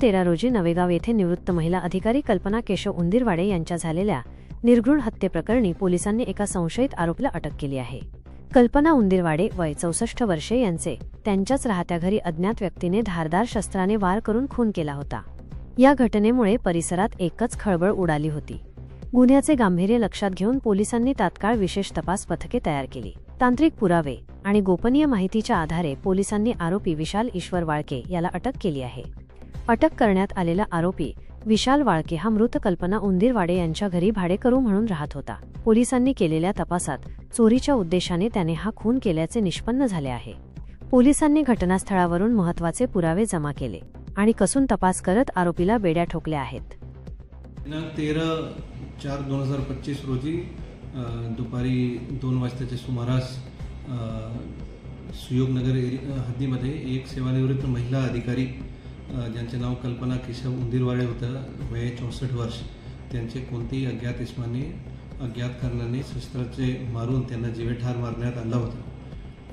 13 रोजी नवेगाव येथे निवृत्त महिला अधिकारी कल्पना केशव उंदीरवाडे यांच्या झालेल्या निर्घृण हत्येप्रकरणी पोलिसांनी एका संशयित आरोपीला अटक केली आहे। कल्पना उंदीरवाडे वय 64 वर्षे यांचे त्यांच्याच राहत्या घरी अज्ञात व्यक्तीने धारदार शस्त्राने वार करून खून केला होता। या घटनेमुळे परिसरात एकच खळबळ उडाली होती। गुन्ह्याचे गांभीर्य लक्षात घेऊन पोलिसांनी तात्काळ विशेष तपास पथके तयार केली। तांत्रिक पुरावे आणि गोपनीय माहितीच्या आधारे पोलिसांनी आरोपी विशाल ईश्वर वाळके याला अटक केली आहे। अटक करण्यात आलेला आरोपी विशाल वाळके हा मृत कल्पना उंदीरवाडे यांच्या घरी भाडेकरू म्हणून राहत होता। पोलिसांनी केलेल्या तपासात चोरीच्या उद्देशाने त्याने हा खून केल्याचे निष्पन्न झाले आहे। पोलिसांनी घटनास्थळावरून महत्त्वाचे पुरावे जमा केले आणि कसून तपास करत आरोपीला बेड्या ठोकल्या आहेत। 13/4/2025 रोजी दुपारी 2 वाजताच्या सुमारास सुयोगनगर हद्दीमध्ये एक सेवानिवृत्त महिला अधिकारी ज्यांचे नाव कल्पना केशव उंदीरवाडे होतं, वय 64 वर्ष, त्यांचे कोणतेही अज्ञात इसमाने अज्ञात कारणाने शस्त्राचे मारून त्यांना जीवेठार मारण्यात आला होता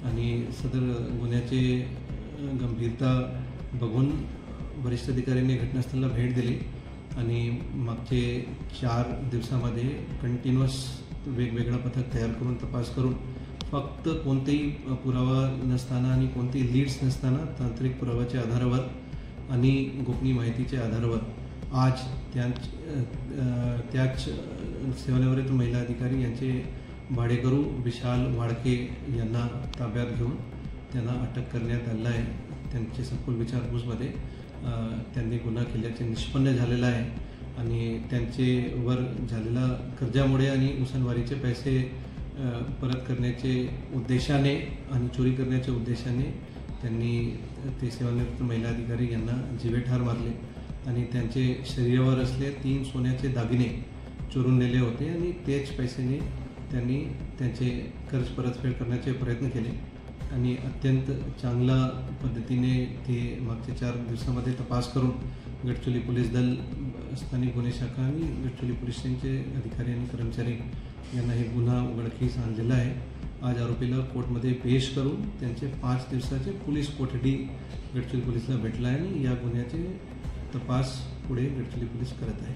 आणि सदर गुन्ह्याचे गंभीरता बघून वरिष्ठ अधिकाऱ्यांनी घटनास्थळाला भेट दिली आणि मागचे 4 दिवसामध्ये कंटिन्युअस वेगवेगळा पथक तयार करून तपास करून फक्त कोणतेही पुरावा नसताना आणि कोणतेही लीड्स नसताना तांत्रिक पुराव्याच्या आधारावर आणि गोपनीय माहितीच्या आधारावर आज त्याच सेवानिवृत्त महिला अधिकारी यांचे भाडेकरू विशाल वाळके यांना ताब्यात घेऊन त्यांना अटक करण्यात आलेला आहे। त्यांचे सखोल विचारपूसमध्ये त्यांनी गुन्हा केल्याचे निष्पन्न झालेला आहे आणि त्यांचेवर झालेल्या कर्जामुळे आणि उसनवारीचे पैसे परत करण्याचे उद्देशाने आणि चोरी करण्याच्या उद्देशाने त्यांनी ते सेवानिवृत्त महिला अधिकारी यांना जीवेठार मारले आणि त्यांचे शरीरावर असले 3 सोन्याचे दागिने चोरून नेले होते आणि तेच पैशाने त्यांनी त्यांचे कर्ज परतफेड करण्याचे प्रयत्न केले आणि अत्यंत चांगल्या पद्धतीने ते मागच्या 4 दिवसामध्ये तपास करून गडचिरोली पोलीस दल, स्थानिक गुन्हे शाखा आणि गडचिरोली पोलीस स्टेशनचे अधिकारी आणि कर्मचारी यांना हे गुन्हा उघडकीस आणलेला आहे। आज आरोपीला कोर्टमध्ये पेश करून त्यांचे 5 दिवसाचे पोलीस कोठडी गडचिरोली पोलीसला भेटला आहे आणि या गुन्ह्याचे तपास पुढे गडचिरोली पोलीस करत आहे।